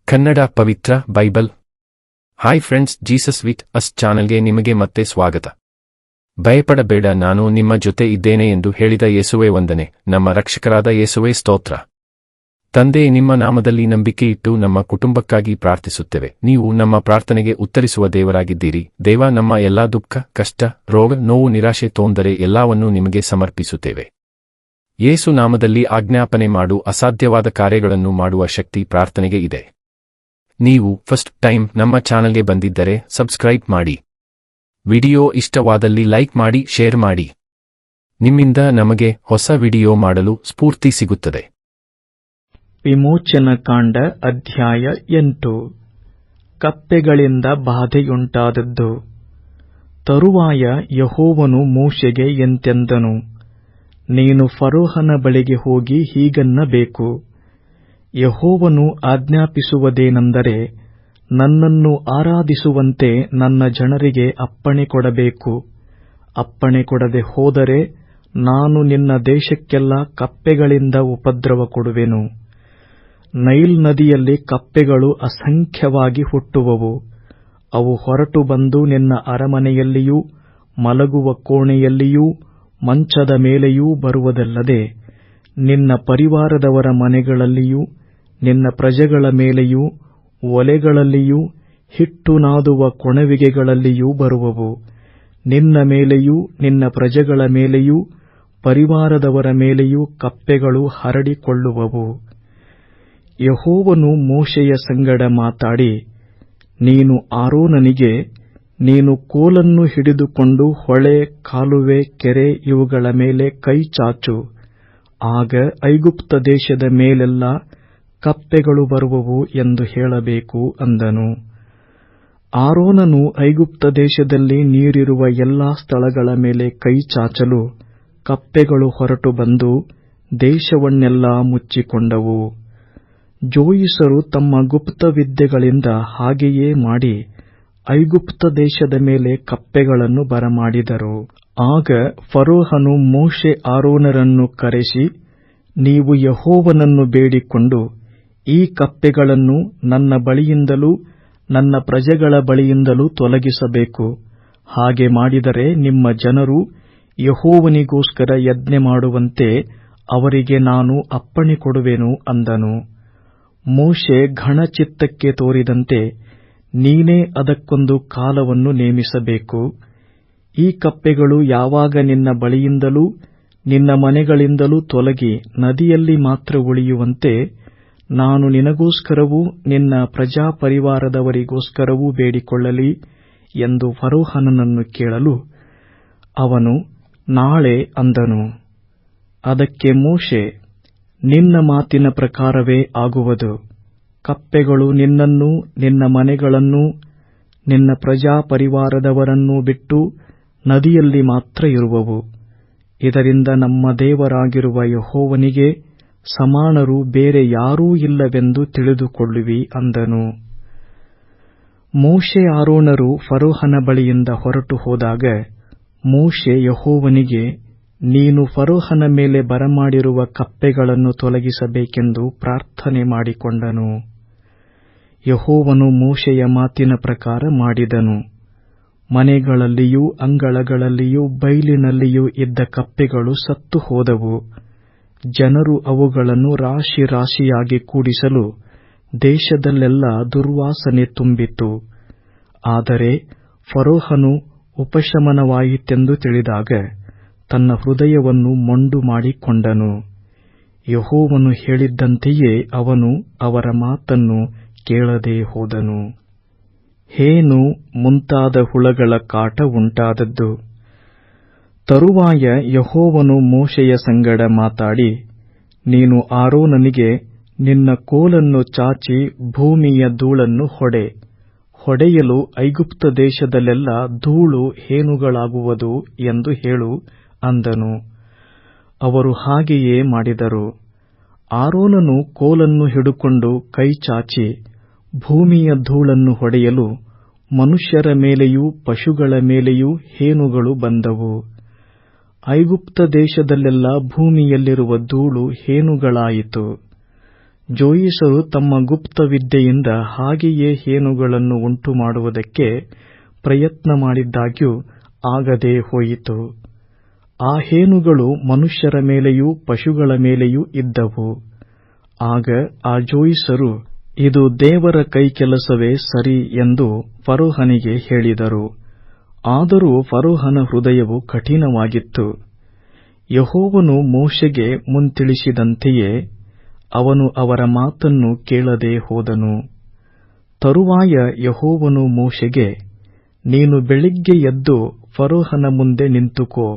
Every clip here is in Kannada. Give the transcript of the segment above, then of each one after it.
ಕನ್ನಡ ಪವಿತ್ರ Bible. Hi friends, Jesus with us ಚಾನಲ್ಗೆ ನಿಮಗೆ ಮತ್ತೆ ಸ್ವಾಗತ. ಭಯಪಡಬೇಡ, ನಾನು ನಿಮ್ಮ ಜೊತೆ ಇದ್ದೇನೆ ಎಂದು ಹೇಳಿದ ಯೇಸುವೆ ವಂದನೆ. ನಮ್ಮ ರಕ್ಷಕರಾದ ಯೇಸುವೆ ಸ್ತೋತ್ರ. ತಂದೆ, ನಿಮ್ಮ ನಾಮದಲ್ಲಿ ನಂಬಿಕೆ ಇಟ್ಟು ನಮ್ಮ ಕುಟುಂಬಕ್ಕಾಗಿ ಪ್ರಾರ್ಥಿಸುತ್ತೇವೆ. ನೀವು ನಮ್ಮ ಪ್ರಾರ್ಥನೆಗೆ ಉತ್ತರಿಸುವ ದೇವರಾಗಿದ್ದೀರಿ. ದೇವ, ನಮ್ಮ ಎಲ್ಲಾ ದುಃಖ, ಕಷ್ಟ, ರೋಗ, ನೋವು, ನಿರಾಶೆ, ತೊಂದರೆ ಎಲ್ಲವನ್ನೂ ನಿಮಗೆ ಸಮರ್ಪಿಸುತ್ತೇವೆ. ಯೇಸು ನಾಮದಲ್ಲಿ ಆಜ್ಞಾಪನೆ ಮಾಡು. ಅಸಾಧ್ಯವಾದ ಕಾರ್ಯಗಳನ್ನು ಮಾಡುವ ಶಕ್ತಿ ಪ್ರಾರ್ಥನೆಗೆ ಇದೆ. ನೀವು ಫಸ್ಟ್ ಟೈಮ್ ನಮ್ಮ ಚಾನಲ್ಗೆ ಬಂದಿದ್ದರೆ ಸಬ್ಸ್ಕ್ರೈಬ್ ಮಾಡಿ. ವಿಡಿಯೋ ಇಷ್ಟವಾದಲ್ಲಿ ಲೈಕ್ ಮಾಡಿ, ಶೇರ್ ಮಾಡಿ. ನಿಮ್ಮಿಂದ ನಮಗೆ ಹೊಸ ವಿಡಿಯೋ ಮಾಡಲು ಸ್ಫೂರ್ತಿ ಸಿಗುತ್ತದೆ. ವಿಮೋಚನಕಾಂಡ ಅಧ್ಯಾಯ 8. ಕಪ್ಪೆಗಳಿಂದ ಬಾಧೆಯುಂಟಾದದ್ದು. ತರುವಾಯ ಯೆಹೋವನು ಮೋಶೆಗೆ ಎಂತೆಂದನು, ನೀನು ಫರೋಹನ ಬಳಿಗೆ ಹೋಗಿ ಹೀಗನ್ನಬೇಕು, ಯೆಹೋವನು ಆಜ್ಞಾಪಿಸುವುದೇನೆಂದರೆ, ನನ್ನನ್ನು ಆರಾಧಿಸುವಂತೆ ನನ್ನ ಜನರಿಗೆ ಅಪ್ಪಣೆ ಕೊಡಬೇಕು. ಅಪ್ಪಣೆ ಕೊಡದೆ ಹೋದರೆ ನಾನು ನಿನ್ನ ದೇಶಕ್ಕೆಲ್ಲ ಕಪ್ಪೆಗಳಿಂದ ಉಪದ್ರವ ಕೊಡುವೆನು. ನೈಲ್ ನದಿಯಲ್ಲಿ ಕಪ್ಪೆಗಳು ಅಸಂಖ್ಯವಾಗಿ ಹುಟ್ಟುವವು. ಅವು ಹೊರಟು ಬಂದು ನಿನ್ನ ಅರಮನೆಯಲ್ಲಿಯೂ ಮಲಗುವ ಕೋಣೆಯಲ್ಲಿಯೂ ಮಂಚದ ಮೇಲೆಯೂ ಬರುವುದಲ್ಲದೆ, ನಿನ್ನ ಪರಿವಾರದವರ ಮನೆಗಳಲ್ಲಿಯೂ ನಿನ್ನ ಪ್ರಜೆಗಳ ಮೇಲೆಯೂ ಒಲೆಗಳಲ್ಲಿಯೂ ಹಿಟ್ಟು ನಾದುವ ಕೊಣವಿಗೆಗಳಲ್ಲಿಯೂ ಬರುವವು. ನಿನ್ನ ಮೇಲೆಯೂ ನಿನ್ನ ಪ್ರಜೆಗಳ ಮೇಲೆಯೂ ಪರಿವಾರದವರ ಮೇಲೆಯೂ ಕಪ್ಪೆಗಳು ಹರಡಿಕೊಳ್ಳುವವು. ಯೆಹೋವನು ಮೋಶೆಯ ಸಂಗಡ ಮಾತಾಡಿ, ನೀನು ಆರೋನನಿಗೆ, ನೀನು ಕೋಲನ್ನು ಹಿಡಿದುಕೊಂಡು ಹೊಳೆ, ಕಾಲುವೆ, ಕೆರೆ ಇವುಗಳ ಮೇಲೆ ಕೈ ಚಾಚು. ಆಗ ಐಗುಪ್ತ ದೇಶದ ಮೇಲೆಲ್ಲ ಕಪ್ಪೆಗಳು ಬರುವವು ಎಂದು ಹೇಳಬೇಕು ಅಂದನು. ಆರೋನನು ಐಗುಪ್ತ ದೇಶದಲ್ಲಿ ನೀರಿರುವ ಎಲ್ಲಾ ಸ್ಥಳಗಳ ಮೇಲೆ ಕೈ ಚಾಚಲು ಕಪ್ಪೆಗಳು ಹೊರಟು ಬಂದು ದೇಶವನ್ನೆಲ್ಲಾ ಮುಚ್ಚಿಕೊಂಡವು. ಜೋಯಿಸರು ತಮ್ಮ ಗುಪ್ತ ವಿದ್ಯೆಗಳಿಂದ ಹಾಗೆಯೇ ಮಾಡಿ ಐಗುಪ್ತ ದೇಶದ ಮೇಲೆ ಕಪ್ಪೆಗಳನ್ನು ಬರಮಾಡಿದರು. ಆಗ ಫರೋಹನು ಮೋಶೆ ಆರೋನರನ್ನು ಕರೆಸಿ, ನೀವು ಯೆಹೋವನನ್ನು ಬೇಡಿಕೊಂಡು ಈ ಕಪ್ಪೆಗಳನ್ನು ನನ್ನ ಬಳಿಯಿಂದಲೂ ನನ್ನ ಪ್ರಜೆಗಳ ಬಳಿಯಿಂದಲೂ ತೊಲಗಿಸಬೇಕು. ಹಾಗೆ ಮಾಡಿದರೆ ನಿಮ್ಮ ಜನರು ಯೆಹೋವನಿಗೋಸ್ಕರ ಯಜ್ಞ ಮಾಡುವಂತೆ ಅವರಿಗೆ ನಾನು ಅಪ್ಪಣೆ ಕೊಡುವೆನು ಅಂದನು. ಮೋಶೆ ಘನಚಿತ್ತಕ್ಕೆ ತೋರಿದಂತೆ, ನೀನೇ ಅದಕ್ಕೊಂದು ಕಾಲವನ್ನು ನೇಮಿಸಬೇಕು. ಈ ಕಪ್ಪೆಗಳು ಯಾವಾಗ ನಿನ್ನ ಬಳಿಯಿಂದಲೂ ನಿನ್ನ ಮನೆಗಳಿಂದಲೂ ತೊಲಗಿ ನದಿಯಲ್ಲಿ ಮಾತ್ರ ಉಳಿಯುವಂತೆ ನಾನು ನಿನಗೋಸ್ಕರವೂ ನಿನ್ನ ಪ್ರಜಾಪರಿವಾರದವರಿಗೋಸ್ಕರವೂ ಬೇಡಿಕೊಳ್ಳಲಿ ಎಂದು ಫರೋಹನನ್ನು ಕೇಳಲು, ಅವನು ನಾಳೆ ಅಂದನು. ಅದಕ್ಕೆ ಮೋಶೆ, ನಿನ್ನ ಮಾತಿನ ಪ್ರಕಾರವೇ ಆಗುವುದು. ಕಪ್ಪೆಗಳು ನಿನ್ನನ್ನೂ ನಿನ್ನ ಮನೆಗಳನ್ನೂ ನಿನ್ನ ಪ್ರಜಾಪರಿವಾರದವರನ್ನೂ ಬಿಟ್ಟು ನದಿಯಲ್ಲಿ ಮಾತ್ರ ಇರುವವು. ಇದರಿಂದ ನಮ್ಮ ದೇವರಾಗಿರುವ ಯೆಹೋವನಿಗೆ ಸಮಾನರು ಬೇರೆ ಯಾರೂ ಇಲ್ಲವೆಂದು ತಿಳಿದುಕೊಳ್ಳುವಿ ಅಂದನು. ಮೋಶೆ ಆರೋನರು ಫರೋಹನ ಬಳಿಯಿಂದ ಹೊರಟು ಹೋದಾಗ ಮೋಶೆ ಯೆಹೋವನಿಗೆ, ನೀನು ಫರೋಹನ ಮೇಲೆ ಬರಮಾಡಿರುವ ಕಪ್ಪೆಗಳನ್ನು ತೊಲಗಿಸಬೇಕೆಂದು ಪ್ರಾರ್ಥನೆ ಮಾಡಿಕೊಂಡನು. ಯೆಹೋವನು ಮೋಶೆಯ ಮಾತಿನ ಪ್ರಕಾರ ಮಾಡಿದನು. ಮನೆಗಳಲ್ಲಿಯೂ ಅಂಗಳಗಳಲ್ಲಿಯೂ ಬೈಲಿನಲ್ಲಿಯೂ ಇದ್ದ ಕಪ್ಪೆಗಳು ಸತ್ತು ಹೋದವು. ಜನರು ಅವುಗಳನ್ನು ರಾಶಿ ರಾಶಿಯಾಗಿ ಕೂಡಿಸಲು ದೇಶದಲ್ಲೆಲ್ಲ ದುರ್ವಾಸನೆ ತುಂಬಿತು. ಆದರೆ ಫರೋಹನು ಉಪಶಮನವಾಯಿತೆಂದು ತಿಳಿದಾಗ ತನ್ನ ಹೃದಯವನ್ನು ಮೊಂಡು ಮಾಡಿಕೊಂಡನು. ಯೆಹೋವನು ಹೇಳಿದ್ದಂತೆಯೇ ಅವನು ಅವರ ಮಾತನ್ನು ಕೇಳದೆ ಹೋದನು. ಹೇನು ಮುಂತಾದ ಹುಳಗಳ ಕಾಟ ಉಂಟಾದದ್ದು. ತರುವಾಯ ಯೆಹೋವನು ಮೋಶೆಯ ಸಂಗಡ ಮಾತಾಡಿ, ನೀನು ಆರೋನನಿಗೆ, ನಿನ್ನ ಕೋಲನ್ನು ಚಾಚಿ ಭೂಮಿಯ ಧೂಳನ್ನು ಹೊಡೆಯಲು ಐಗುಪ್ತ ದೇಶದಲ್ಲೆಲ್ಲ ಧೂಳು ಹೇನುಗಳಾಗುವುದು ಎಂದು ಹೇಳು ಅಂದನು. ಅವರು ಹಾಗೆಯೇ ಮಾಡಿದರು. ಆರೋನನು ಕೋಲನ್ನು ಹಿಡುಕೊಂಡು ಕೈ ಚಾಚಿ ಭೂಮಿಯ ಧೂಳನ್ನು ಹೊಡೆಯಲು ಮನುಷ್ಯರ ಮೇಲೆಯೂ ಪಶುಗಳ ಮೇಲೆಯೂ ಹೇನುಗಳು ಬಂದವು. ಐಗುಪ್ತ ದೇಶದಲ್ಲೆಲ್ಲ ಭೂಮಿಯಲ್ಲಿರುವ ಧೂಳು ಹೇನುಗಳಾಯಿತು. ಜೋಯಿಸರು ತಮ್ಮ ಗುಪ್ತ ವಿದ್ಯೆಯಿಂದ ಹಾಗೆಯೇ ಹೇನುಗಳನ್ನು ಉಂಟುಮಾಡುವುದಕ್ಕೆ ಪ್ರಯತ್ನ ಮಾಡಿದ್ದಾಗ್ಯೂ ಆಗದೆ ಹೋಯಿತು. ಆ ಹೇನುಗಳು ಮನುಷ್ಯರ ಮೇಲೆಯೂ ಪಶುಗಳ ಮೇಲೆಯೂ ಇದ್ದವು. ಆಗ ಆ ಜೋಯಿಸರು, ಇದು ದೇವರ ಕೈಕೆಲಸವೇ ಸರಿ ಎಂದು ಫರೋಹನಿಗೆ ಹೇಳಿದರು. ಆದರೂ ಫರೋಹನ ಹೃದಯವು ಕಠಿಣವಾಗಿತ್ತು. ಯೆಹೋವನು ಮೋಶೆಗೆ ಮುಂತಿಳಿಸಿದಂತೆಯೇ ಅವನು ಅವರ ಮಾತನ್ನು ಕೇಳದೆ ಹೋದನು. ತರುವಾಯ ಯೆಹೋವನು ಮೋಶೆಗೆ, ನೀನು ಬೆಳಿಗ್ಗೆ ಎದ್ದು ಫರೋಹನ ಮುಂದೆ ನಿಂತುಕೋ.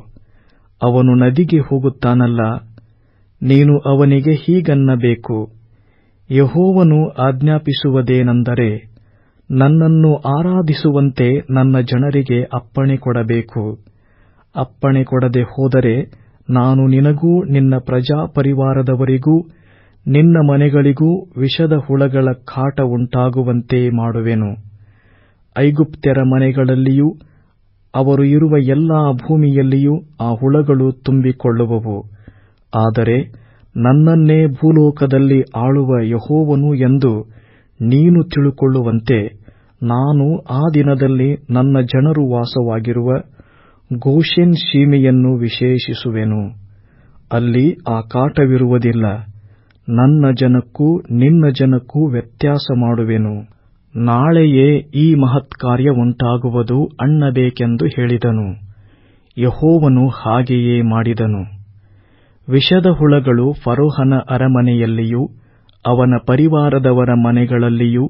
ಅವನು ನದಿಗೆ ಹೋಗುತ್ತಾನಲ್ಲ, ನೀನು ಅವನಿಗೆ ಹೀಗನ್ನಬೇಕು, ಯೆಹೋವನು ಆಜ್ಞಾಪಿಸುವುದೇನೆಂದರೆ, ನನ್ನನ್ನು ಆರಾಧಿಸುವಂತೆ ನನ್ನ ಜನರಿಗೆ ಅಪ್ಪಣೆ ಕೊಡಬೇಕು. ಅಪ್ಪಣೆ ಕೊಡದೆ ಹೋದರೆ ನಾನು ನಿನಗೂ ನಿನ್ನ ಪ್ರಜಾಪರಿವಾರದವರಿಗೂ ನಿನ್ನ ಮನೆಗಳಿಗೂ ವಿಷದ ಹುಳಗಳ ಕಾಟ ಉಂಟಾಗುವಂತೆ ಮಾಡುವೆನು. ಐಗುಪ್ತ್ಯರ ಮನೆಗಳಲ್ಲಿಯೂ ಅವರು ಇರುವ ಎಲ್ಲಾ ಭೂಮಿಯಲ್ಲಿಯೂ ಆ ಹುಳಗಳು ತುಂಬಿಕೊಳ್ಳುವವು. ಆದರೆ ನನ್ನನ್ನೇ ಭೂಲೋಕದಲ್ಲಿ ಆಳುವ ಯೆಹೋವನು ಎಂದು ನೀನು ತಿಳುಕೊಳ್ಳುವಂತೆ ನಾನು ಆ ದಿನದಲ್ಲಿ ನನ್ನ ಜನರು ವಾಸವಾಗಿರುವ ಗೋಷೆನ್ ಸೀಮೆಯನ್ನು ವಿಶೇಷಿಸುವೆನು. ಅಲ್ಲಿ ಆ ಕಾಟವಿರುವುದಿಲ್ಲ. ನನ್ನ ಜನಕ್ಕೂ ನಿನ್ನ ಜನಕ್ಕೂ ವ್ಯತ್ಯಾಸ ಮಾಡುವೆನು. ನಾಳೆಯೇ ಈ ಮಹತ್ಕಾರ್ಯ ಉಂಟಾಗುವುದು ಅನ್ನಬೇಕೆಂದು ಹೇಳಿದನು. ಯೆಹೋವನು ಹಾಗೆಯೇ ಮಾಡಿದನು. ವಿಷದ ಹುಳಗಳು ಫರೋಹನ ಅರಮನೆಯಲ್ಲಿಯೂ ಅವನ ಪರಿವಾರದವರ ಮನೆಗಳಲ್ಲಿಯೂ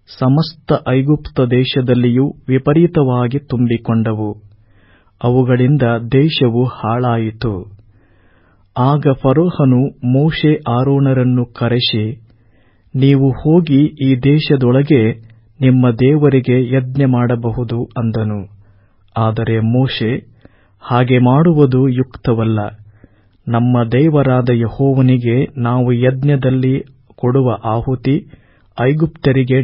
ಸಮಸ್ತ ಐಗುಪ್ತ ದೇಶದಲ್ಲಿಯೂ ವಿಪರೀತವಾಗಿ ತುಂಬಿಕೊಂಡವು. ಅವುಗಳಿಂದ ದೇಶವು ಹಾಳಾಯಿತು. ಆಗ ಫರೋಹನು ಮೋಶೆ ಆರೋನರನ್ನು ಕರೆಸಿ, ನೀವು ಹೋಗಿ ಈ ದೇಶದೊಳಗೆ ನಿಮ್ಮ ದೇವರಿಗೆ ಯಜ್ಞ ಮಾಡಬಹುದು ಅಂದನು. ಆದರೆ ಮೋಶೆ, ಹಾಗೆ ಮಾಡುವುದು ಯುಕ್ತವಲ್ಲ. ನಮ್ಮ ದೇವರಾದ ಯೆಹೋವನಿಗೆ ನಾವು ಯಜ್ಞದಲ್ಲಿ ಕೊಡುವ ಆಹುತಿ ಐಗುಪ್ತ್ಯರಿಗೆ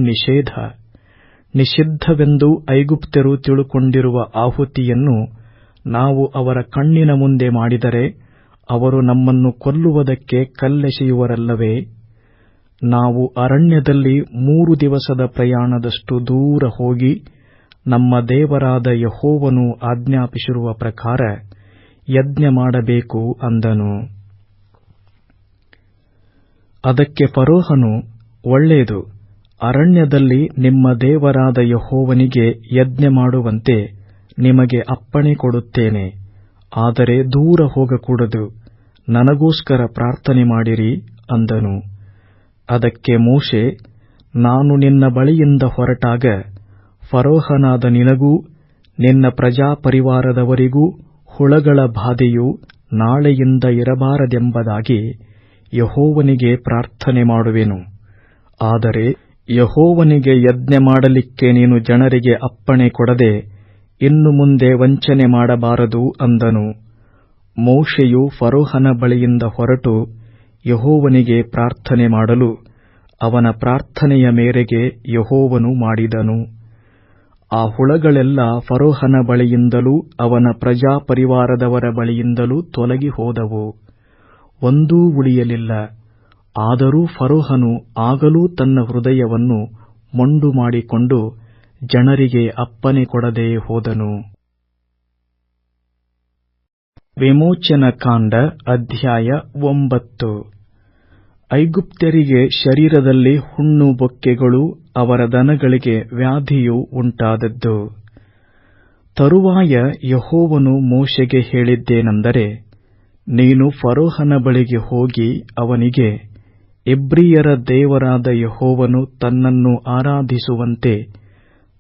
ನಿಷಿದ್ಧವೆಂದು ಐಗುಪ್ತ್ಯರು ತಿಳುಕೊಂಡಿರುವ ಆಹುತಿಯನ್ನು ನಾವು ಅವರ ಕಣ್ಣಿನ ಮುಂದೆ ಮಾಡಿದರೆ ಅವರು ನಮ್ಮನ್ನು ಕೊಲ್ಲುವುದಕ್ಕೆ ಕಲ್ಲೆಸೆಯುವರಲ್ಲವೇ? ನಾವು ಅರಣ್ಯದಲ್ಲಿ 3 ದಿವಸದ ಪ್ರಯಾಣದಷ್ಟು ದೂರ ಹೋಗಿ ನಮ್ಮ ದೇವರಾದ ಯೆಹೋವನು ಆಜ್ಞಾಪಿಸಿರುವ ಪ್ರಕಾರ ಯಜ್ಞ ಮಾಡಬೇಕು ಅಂದನು. ಅದಕ್ಕೆ ಫರೋಹನು, ಒಳ್ಳೆಯದು, ಅರಣ್ಯದಲ್ಲಿ ನಿಮ್ಮ ದೇವರಾದ ಯೆಹೋವನಿಗೆ ಯಜ್ಞ ಮಾಡುವಂತೆ ನಿಮಗೆ ಅಪ್ಪಣೆ ಕೊಡುತ್ತೇನೆ. ಆದರೆ ದೂರ ಹೋಗಕೂಡದು, ನನಗೋಸ್ಕರ ಪ್ರಾರ್ಥನೆ ಮಾಡಿರಿ ಅಂದನು. ಅದಕ್ಕೆ ಮೋಶೆ, ನಾನು ನಿನ್ನ ಬಳಿಯಿಂದ ಹೊರಟಾಗ ಫರೋಹನಾದ ನಿನಗೂ ನಿನ್ನ ಪ್ರಜಾಪರಿವಾರದವರಿಗೂ ಹುಳಗಳ ಬಾಧೆಯು ನಾಳೆಯಿಂದ ಇರಬಾರದೆಂಬುದಾಗಿ ಯೆಹೋವನಿಗೆ ಪ್ರಾರ್ಥನೆ ಮಾಡುವೆನು. ಆದರೆ ಯೆಹೋವನಿಗೆ ಯಜ್ಞ ಮಾಡಲಿಕ್ಕೆ ನೀನು ಜನರಿಗೆ ಅಪ್ಪಣೆ ಕೊಡದೆ ಇನ್ನು ಮುಂದೆ ವಂಚನೆ ಮಾಡಬಾರದು ಅಂದನು. ಮೋಶೆಯು ಫರೋಹನ ಬಳಿಯಿಂದ ಹೊರಟು ಯೆಹೋವನಿಗೆ ಪ್ರಾರ್ಥನೆ ಮಾಡಲು ಅವನ ಪ್ರಾರ್ಥನೆಯ ಮೇರೆಗೆ ಯೆಹೋವನು ಮಾಡಿದನು. ಆ ಹುಳಗಳೆಲ್ಲ ಫರೋಹನ ಬಳಿಯಿಂದಲೂ ಅವನ ಪ್ರಜಾಪರಿವಾರದವರ ಬಳಿಯಿಂದಲೂ ತೊಲಗಿ ಹೋದವು, ಒಂದೂ ಉಳಿಯಲಿಲ್ಲ. ಆದರೂ ಫರೋಹನು ಆಗಲೂ ತನ್ನ ಹೃದಯವನ್ನು ಮೊಂಡು ಮಾಡಿಕೊಂಡು ಜನರಿಗೆ ಅಪ್ಪಣೆ ಕೊಡದೆ ಹೋದನು. ವಿಮೋಚನಕಾಂಡ ಅಧ್ಯಾಯ 9. ಐಗುಪ್ತ್ಯರಿಗೆ ಶರೀರದಲ್ಲಿ ಹುಣ್ಣು ಬೊಕ್ಕೆಗಳೂ ಅವರ ದನಗಳಿಗೆ ವ್ಯಾಧಿಯೂ ಉಂಟಾದದ್ದು. ತರುವಾಯ ಯೆಹೋವನು ಮೋಶೆಗೆ ಹೇಳಿದ್ದೇನೆಂದರೆ, ನೀನು ಫರೋಹನ ಬಳಿಗೆ ಹೋಗಿ ಅವನಿಗೆ, ಇಬ್ರಿಯರ ದೇವರಾದ ಯೆಹೋವನು ತನ್ನನ್ನು ಆರಾಧಿಸುವಂತೆ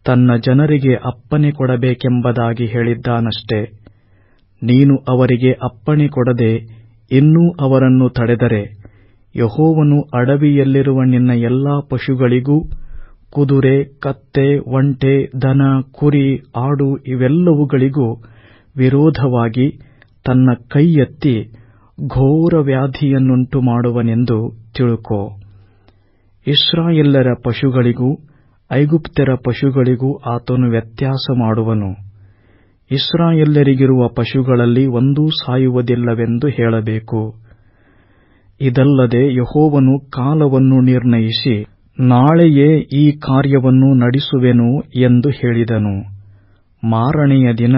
ತನ್ನ ಜನರಿಗೆ ಅಪ್ಪಣೆ ಕೊಡಬೇಕೆಂಬುದಾಗಿ ಹೇಳಿದ್ದಾನಷ್ಟೆ. ನೀನು ಅವರಿಗೆ ಅಪ್ಪಣೆ ಕೊಡದೆ ಇನ್ನೂ ಅವರನ್ನು ತಡೆದರೆ ಯೆಹೋವನು ಅಡವಿಯಲ್ಲಿರುವ ನಿನ್ನ ಎಲ್ಲಾ ಪಶುಗಳಿಗೂ, ಕುದುರೆ, ಕತ್ತೆ, ಒಂಟೆ, ದನ, ಕುರಿ, ಆಡು ಇವೆಲ್ಲವುಗಳಿಗೂ ವಿರೋಧವಾಗಿ ತನ್ನ ಕೈ ಎತ್ತಿ ಘೋರ ವ್ಯಾಧಿಯನ್ನುಂಟು ಮಾಡುವನೆಂದು ತಿಳುಕೋ. ಇಸ್ರಾಯೇಲ್ಯರ ಪಶುಗಳಿಗೂ ಐಗುಪ್ತ್ಯರ ಪಶುಗಳಿಗೂ ಆತನು ವ್ಯತ್ಯಾಸ ಮಾಡುವನು. ಇಸ್ರಾಯೇಲ್ಯರಿಗಿರುವ ಪಶುಗಳಲ್ಲಿ ಒಂದೂ ಸಾಯುವುದಿಲ್ಲವೆಂದು ಹೇಳಬೇಕು. ಇದಲ್ಲದೆ ಯೆಹೋವನು ಕಾಲವನ್ನು ನಿರ್ಣಯಿಸಿ, ನಾಳೆಯೇ ಈ ಕಾರ್ಯವನ್ನು ನಡೆಸುವೆನು ಎಂದು ಹೇಳಿದನು. ಮಾರನೆಯ ದಿನ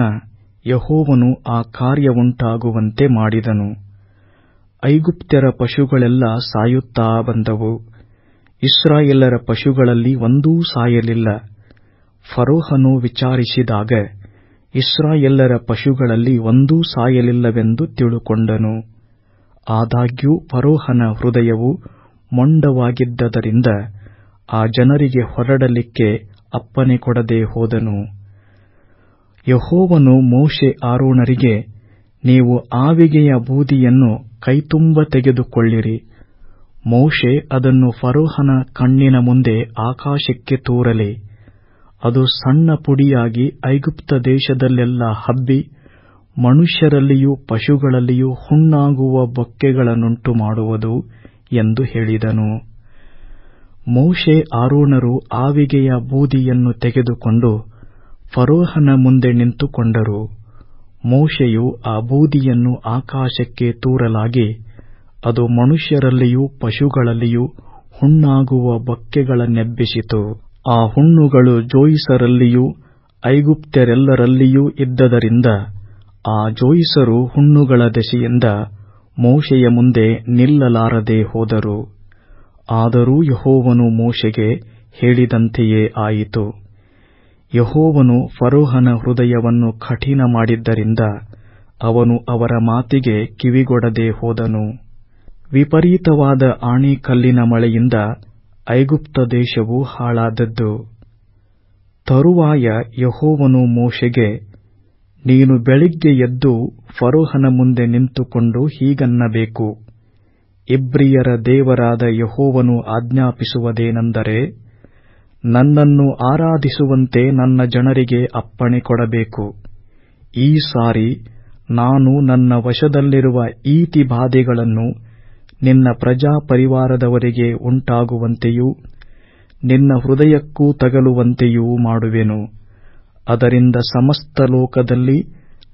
ಯೆಹೋವನು ಆ ಕಾರ್ಯವುಂಟಾಗುವಂತೆ ಮಾಡಿದನು. ಐಗುಪ್ತ್ಯರ ಪಶುಗಳೆಲ್ಲ ಸಾಯುತ್ತಾ ಬಂದವು. ಇಸ್ರಾಯೇಲರ ಪಶುಗಳಲ್ಲಿ ಒಂದೂ ಸಾಯಲಿಲ್ಲ. ಫರೋಹನು ವಿಚಾರಿಸಿದಾಗ ಇಸ್ರಾಯೇಲರ ಪಶುಗಳಲ್ಲಿ ಒಂದೂ ಸಾಯಲಿಲ್ಲವೆಂದು ತಿಳುಕೊಂಡನು. ಆದಾಗ್ಯೂ ಫರೋಹನ ಹೃದಯವು ಮೊಂಡವಾಗಿದ್ದರಿಂದ ಆ ಜನರಿಗೆ ಹೊರಡಲಿಕ್ಕೆ ಅಪ್ಪಣೆ ಕೊಡದೆ ಹೋದನು. ಯೆಹೋವನು ಮೋಶೆ ಆರೋನರಿಗೆ, ನೀವು ಆವಿಗೆಯ ಬೂದಿಯನ್ನು ಕೈತುಂಬ ತೆಗೆದುಕೊಳ್ಳಿರಿ. ಮೋಶೆ ಅದನ್ನು ಫರೋಹನ ಕಣ್ಣಿನ ಮುಂದೆ ಆಕಾಶಕ್ಕೆ ತೂರಲಿ. ಅದು ಸಣ್ಣ ಪುಡಿಯಾಗಿ ಐಗುಪ್ತ ದೇಶದಲ್ಲೆಲ್ಲ ಹಬ್ಬಿ ಮನುಷ್ಯರಲ್ಲಿಯೂ ಪಶುಗಳಲ್ಲಿಯೂ ಹುಣ್ಣಾಗುವ ಬೊಕ್ಕೆಗಳನ್ನುಂಟು ಮಾಡುವುದು ಎಂದು ಹೇಳಿದನು. ಮೋಶೆ ಆರೋನರು ಆವಿಗೆಯ ಬೂದಿಯನ್ನು ತೆಗೆದುಕೊಂಡು ಫರೋಹನ ಮುಂದೆ ನಿಂತುಕೊಂಡರು. ಮೋಶೆಯು ಆ ಬೂದಿಯನ್ನು ಆಕಾಶಕ್ಕೆ ತೂರಲಾಗಿ ಅದು ಮನುಷ್ಯರಲ್ಲಿಯೂ ಪಶುಗಳಲ್ಲಿಯೂ ಹುಣ್ಣಾಗುವ ಬೊಕ್ಕೆಗಳನ್ನೆಬ್ಬಿಸಿತು. ಆ ಹುಣ್ಣುಗಳು ಜೋಯಿಸರಲ್ಲಿಯೂ ಐಗುಪ್ತ್ಯರೆಲ್ಲರಲ್ಲಿಯೂ ಇದ್ದದರಿಂದ ಆ ಜೋಯಿಸರು ಹುಣ್ಣುಗಳ ದೆಸೆಯಿಂದ ಮೋಶೆಯ ಮುಂದೆ ನಿಲ್ಲಲಾರದೆ ಹೋದರು. ಆದರೂ ಯೆಹೋವನು ಮೋಶೆಗೆ ಹೇಳಿದಂತೆಯೇ ಆಯಿತು. ಯೆಹೋವನು ಫರೋಹನ ಹೃದಯವನ್ನು ಕಠಿಣ ಮಾಡಿದ್ದರಿಂದ ಅವನು ಅವರ ಮಾತಿಗೆ ಕಿವಿಗೊಡದೆ ಹೋದನು. ವಿಪರೀತವಾದ ಆಣೆಕಲ್ಲಿನ ಮಳೆಯಿಂದ ಐಗುಪ್ತ ದೇಶವು ಹಾಳಾದದ್ದು. ತರುವಾಯ ಯೆಹೋವನು ಮೋಶೆಗೆ, ನೀನು ಬೆಳಿಗ್ಗೆ ಎದ್ದು ಫರೋಹನ ಮುಂದೆ ನಿಂತುಕೊಂಡು ಹೀಗನ್ನಬೇಕು, ಇಬ್ರಿಯರ ದೇವರಾದ ಯೆಹೋವನು ಆಜ್ಞಾಪಿಸುವುದೇನೆಂದರೆ, ನನ್ನನ್ನು ಆರಾಧಿಸುವಂತೆ ನನ್ನ ಜನರಿಗೆ ಅಪ್ಪಣೆ ಕೊಡಬೇಕು. ಈ ಸಾರಿ ನಾನು ನನ್ನ ವಶದಲ್ಲಿರುವ ಈತಿ ಬಾಧೆಗಳನ್ನು ನಿನ್ನ ಪ್ರಜಾಪರಿವಾರದವರಿಗೆ ಉಂಟಾಗುವಂತೆಯೂ ನಿನ್ನ ಹೃದಯಕ್ಕೂ ತಗಲುವಂತೆಯೂ ಮಾಡುವೆನು. ಅದರಿಂದ ಸಮಸ್ತ ಲೋಕದಲ್ಲಿ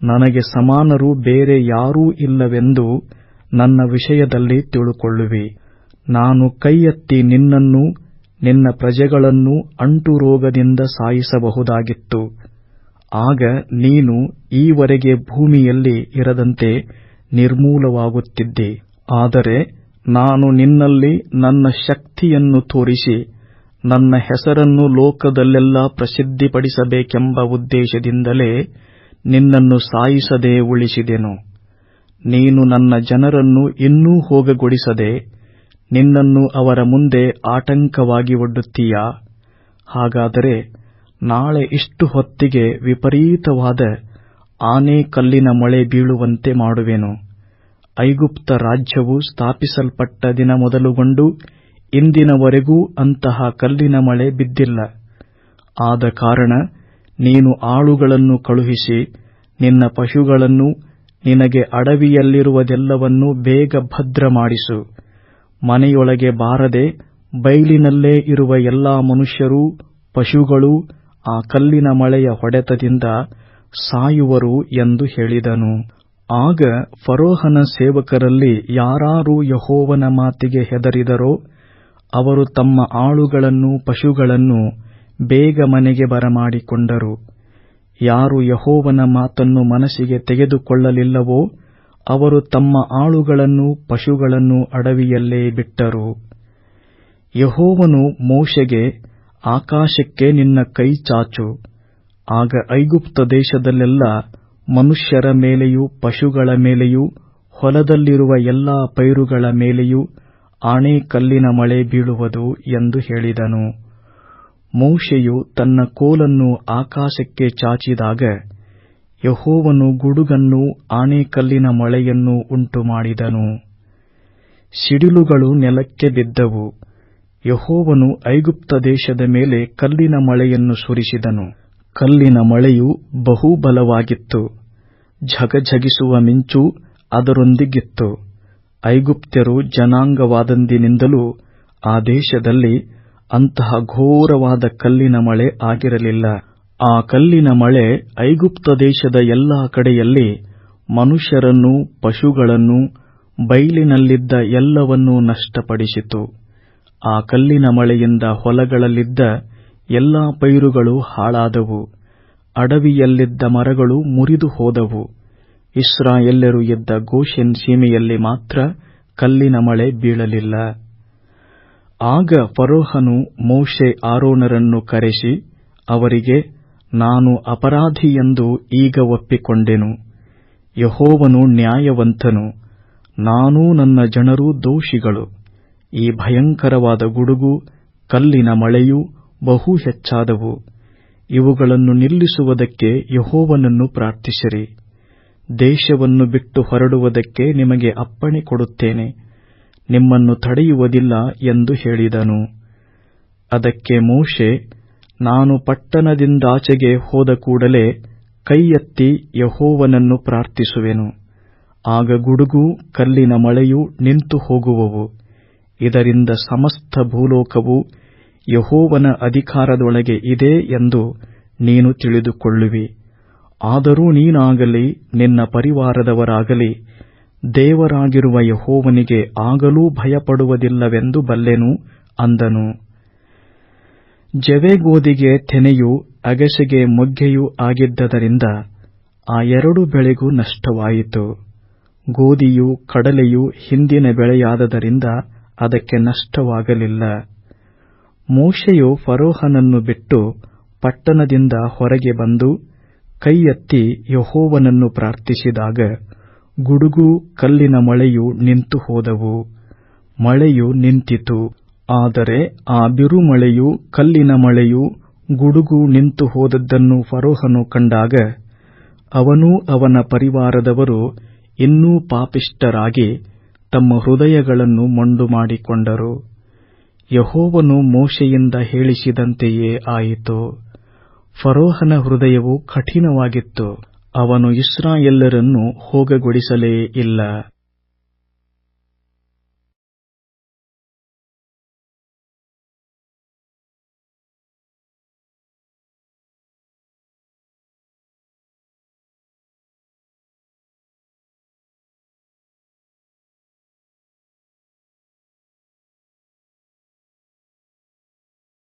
ನನಗೆ ಸಮಾನರು ಬೇರೆ ಯಾರೂ ಇಲ್ಲವೆಂದು ನನ್ನ ವಿಷಯದಲ್ಲಿ ತಿಳುಕೊಳ್ಳುವಿ. ನಾನು ಕೈಯೆತ್ತಿ ನಿನ್ನನ್ನೂ ನಿನ್ನ ಪ್ರಜೆಗಳನ್ನೂ ಅಂಟುರೋಗದಿಂದ ಸಾಯಿಸಬಹುದಾಗಿತ್ತು. ಆಗ ನೀನು ಈವರೆಗೆ ಭೂಮಿಯಲ್ಲಿ ಇರದಂತೆ ನಿರ್ಮೂಲವಾಗುತ್ತಿದ್ದೆ. ಆದರೆ ನಾನು ನಿನ್ನಲ್ಲಿ ನನ್ನ ಶಕ್ತಿಯನ್ನು ತೋರಿಸಿ ನನ್ನ ಹೆಸರನ್ನು ಲೋಕದಲ್ಲೆಲ್ಲ ಪ್ರಸಿದ್ಧಿಪಡಿಸಬೇಕೆಂಬ ಉದ್ದೇಶದಿಂದಲೇ ನಿನ್ನನ್ನು ಸಾಯಿಸದೆ ಉಳಿಸಿದೆನು. ನೀನು ನನ್ನ ಜನರನ್ನು ಇನ್ನೂ ಹೋಗಗೊಡಿಸದೆ ನಿನ್ನನ್ನು ಅವರ ಮುಂದೆ ಆಟಂಕವಾಗಿ ಒಡ್ಡುತ್ತೀಯಾ? ಹಾಗಾದರೆ ನಾಳೆ ಇಷ್ಟು ಹೊತ್ತಿಗೆ ವಿಪರೀತವಾದ ಆನೆಕಲ್ಲಿನ ಮಳೆ ಬೀಳುವಂತೆ ಮಾಡುವೆನು. ಐಗುಪ್ತ ರಾಜ್ಯವು ಸ್ಥಾಪಿಸಲ್ಪಟ್ಟ ದಿನ ಮೊದಲುಗೊಂಡು ಇಂದಿನವರೆಗೂ ಅಂತಹ ಕಲ್ಲಿನ ಮಳೆ ಬಿದ್ದಿಲ್ಲ. ಆದ ಕಾರಣ ನೀನು ಆಳುಗಳನ್ನು ಕಳುಹಿಸಿ ನಿನ್ನ ಪಶುಗಳನ್ನೂ ನಿನಗೆ ಅಡವಿಯಲ್ಲಿರುವುದೆಲ್ಲವನ್ನೂ ಬೇಗ ಭದ್ರ ಮಾಡಿಸು. ಮನೆಯೊಳಗೆ ಬಾರದೆ ಬೈಲಿನಲ್ಲೇ ಇರುವ ಎಲ್ಲಾ ಮನುಷ್ಯರೂ ಪಶುಗಳೂ ಆ ಕಲ್ಲಿನ ಮಳೆಯ ಹೊಡೆತದಿಂದ ಸಾಯುವರು ಎಂದು ಹೇಳಿದನು. ಆಗ ಫರೋಹನ ಸೇವಕರಲ್ಲಿ ಯಾರಾರು ಯೆಹೋವನ ಮಾತಿಗೆ ಹೆದರಿದರೋ ಅವರು ತಮ್ಮ ಆಳುಗಳನ್ನೂ ಪಶುಗಳನ್ನೂ ಬೇಗ ಮನೆಗೆ ಬರಮಾಡಿಕೊಂಡರು. ಯಾರು ಯೆಹೋವನ ಮಾತನ್ನು ಮನಸ್ಸಿಗೆ ತೆಗೆದುಕೊಳ್ಳಲಿಲ್ಲವೋ ಅವರು ತಮ್ಮ ಆಳುಗಳನ್ನೂ ಪಶುಗಳನ್ನೂ ಅಡವಿಯಲ್ಲೇ ಬಿಟ್ಟರು. ಯೆಹೋವನು ಮೋಶೆಗೆ, ಆಕಾಶಕ್ಕೆ ನಿನ್ನ ಕೈ ಚಾಚು. ಆಗ ಐಗುಪ್ತ ದೇಶದಲ್ಲೆಲ್ಲ ಮನುಷ್ಯರ ಮೇಲೆಯೂ ಪಶುಗಳ ಮೇಲೆಯೂ ಹೊಲದಲ್ಲಿರುವ ಎಲ್ಲಾ ಪೈರುಗಳ ಮೇಲೆಯೂ ಆಣೆಕಲ್ಲಿನ ಮಳೆ ಬೀಳುವುದು ಎಂದು ಹೇಳಿದನು. ಮೋಶೆಯು ತನ್ನ ಕೋಲನ್ನು ಆಕಾಶಕ್ಕೆ ಚಾಚಿದಾಗ ಯೆಹೋವನು ಗುಡುಗನ್ನೂ ಆಣೆಕಲ್ಲಿನ ಮಳೆಯನ್ನೂ ಉಂಟುಮಾಡಿದನು. ಸಿಡಿಲುಗಳು ನೆಲಕ್ಕೆ ಬಿದ್ದವು. ಯೆಹೋವನು ಐಗುಪ್ತ ದೇಶದ ಮೇಲೆ ಕಲ್ಲಿನ ಮಳೆಯನ್ನು ಸುರಿಸಿದನು. ಕಲ್ಲಿನ ಮಳೆಯು ಬಹು ಬಲವಾಗಿತ್ತು. ಝಗಝಗಿಸುವ ಮಿಂಚು ಅದರೊಂದಿಗಿತ್ತು. ಐಗುಪ್ತ್ಯರು ಜನಾಂಗವಾದಂದಿನಿಂದಲೂ ಆ ದೇಶದಲ್ಲಿ ಅಂತಹ ಘೋರವಾದ ಕಲ್ಲಿನ ಮಳೆ ಆಗಿರಲಿಲ್ಲ. ಆ ಕಲ್ಲಿನ ಮಳೆ ಐಗುಪ್ತ ದೇಶದ ಎಲ್ಲಾ ಕಡೆಯಲ್ಲಿ ಮನುಷ್ಯರನ್ನೂ ಪಶುಗಳನ್ನೂ ಬೈಲಿನಲ್ಲಿದ್ದ ಎಲ್ಲವನ್ನೂ ನಷ್ಟಪಡಿಸಿತು. ಆ ಕಲ್ಲಿನ ಮಳೆಯಿಂದ ಹೊಲಗಳಲ್ಲಿದ್ದ ಎಲ್ಲಾ ಪೈರುಗಳು ಹಾಳಾದವು. ಅಡವಿಯಲ್ಲಿದ್ದ ಮರಗಳು ಮುರಿದು ಹೋದವು. ಇಸ್ರಾಯೇಲ್ಯರು ಇದ್ದ ಗೋಷೆನ್ ಸೀಮೆಯಲ್ಲಿ ಮಾತ್ರ ಕಲ್ಲಿನ ಮಳೆ ಬೀಳಲಿಲ್ಲ. ಆಗ ಫರೋಹನು ಮೋಶೆ ಆರೋನರನ್ನು ಕರೆಸಿ ಅವರಿಗೆ, ನಾನು ಅಪರಾಧಿ ಎಂದು ಈಗ ಒಪ್ಪಿಕೊಂಡೆನು. ಯೆಹೋವನು ನ್ಯಾಯವಂತನು, ನಾನೂ ನನ್ನ ಜನರೂ ದೋಷಿಗಳು. ಈ ಭಯಂಕರವಾದ ಗುಡುಗು, ಕಲ್ಲಿನ ಮಳೆಯೂ ಬಹು ಹೆಚ್ಚಾದವು. ಇವುಗಳನ್ನು ನಿಲ್ಲಿಸುವುದಕ್ಕೆ ಯೆಹೋವನನ್ನು ಪ್ರಾರ್ಥಿಸಿರಿ. ದೇಶವನ್ನು ಬಿಟ್ಟು ಹೊರಡುವುದಕ್ಕೆ ನಿಮಗೆ ಅಪ್ಪಣೆ ಕೊಡುತ್ತೇನೆ, ನಿಮ್ಮನ್ನು ತಡೆಯುವುದಿಲ್ಲ ಎಂದು ಹೇಳಿದನು. ಅದಕ್ಕೆ ಮೋಶೆ, ನಾನು ಪಟ್ಟಣದಿಂದಾಚೆಗೆ ಹೋದ ಕೂಡಲೇ ಕೈ ಎತ್ತಿ ಯೆಹೋವನನ್ನು ಪ್ರಾರ್ಥಿಸುವೆನು. ಆಗ ಗುಡುಗೂ ಕಲ್ಲಿನ ಮಳೆಯೂ ನಿಂತು ಹೋಗುವವು. ಇದರಿಂದ ಸಮಸ್ತ ಭೂಲೋಕವು ಯೆಹೋವನ ಅಧಿಕಾರದೊಳಗೆ ಇದೆ ಎಂದು ನೀನು ತಿಳಿದುಕೊಳ್ಳುವಿ. ಆದರೂ ನೀನಾಗಲಿ ನಿನ್ನ ಪರಿವಾರದವರಾಗಲಿ ದೇವರಾಗಿರುವ ಯೆಹೋವನಿಗೆ ಆಗಲೂ ಭಯಪಡುವುದಿಲ್ಲವೆಂದು ಬಲ್ಲೆನು ಅಂದನು. ಜವೆಗೋದಿಗೆ ತೆನೆಯೂ ಅಗಸೆಗೆ ಮೊಗ್ಗೆಯೂ ಆಗಿದ್ದರಿಂದ ಆ 2 ಬೆಳೆಗೂ ನಷ್ಟವಾಯಿತು. ಗೋದಿಯೂ ಕಡಲೆಯೂ ಹಿಂದಿನ ಬೆಳೆಯಾದದರಿಂದ ಅದಕ್ಕೆ ನಷ್ಟವಾಗಲಿಲ್ಲ. ಮೋಶೆಯು ಫರೋಹನನ್ನು ಬಿಟ್ಟು ಪಟ್ಟಣದಿಂದ ಹೊರಗೆ ಬಂದು ಕೈ ಎತ್ತಿ ಯೆಹೋವನನ್ನು ಪ್ರಾರ್ಥಿಸಿದಾಗ ಗುಡುಗೂ ಕಲ್ಲಿನ ಮಳೆಯೂ ನಿಂತು ಹೋದವು. ಮಳೆಯು ನಿಂತಿತು. ಆದರೆ ಆ ಬಿರುಮಳೆಯೂ ಕಲ್ಲಿನ ಮಳೆಯೂ ಗುಡುಗು ನಿಂತು ಹೋದದ್ದನ್ನು ಫರೋಹನು ಕಂಡಾಗ ಅವನೂ ಅವನ ಪರಿವಾರದವರು ಇನ್ನೂ ಪಾಪಿಷ್ಠರಾಗಿ ತಮ್ಮ ಹೃದಯಗಳನ್ನು ಮೊಂಡು ಮಾಡಿಕೊಂಡರು. ಯೆಹೋವನು ಮೋಶೆಯಿಂದ ಹೇಳಿಸಿದಂತೆಯೇ ಆಯಿತು. ಫರೋಹನ ಹೃದಯವು ಕಠಿಣವಾಗಿತ್ತು. ಅವನು ಇಸ್ರಾಯೇಲ್ಯರನ್ನು ಹೋಗಗೊಡಿಸಲೇ ಇಲ್ಲ.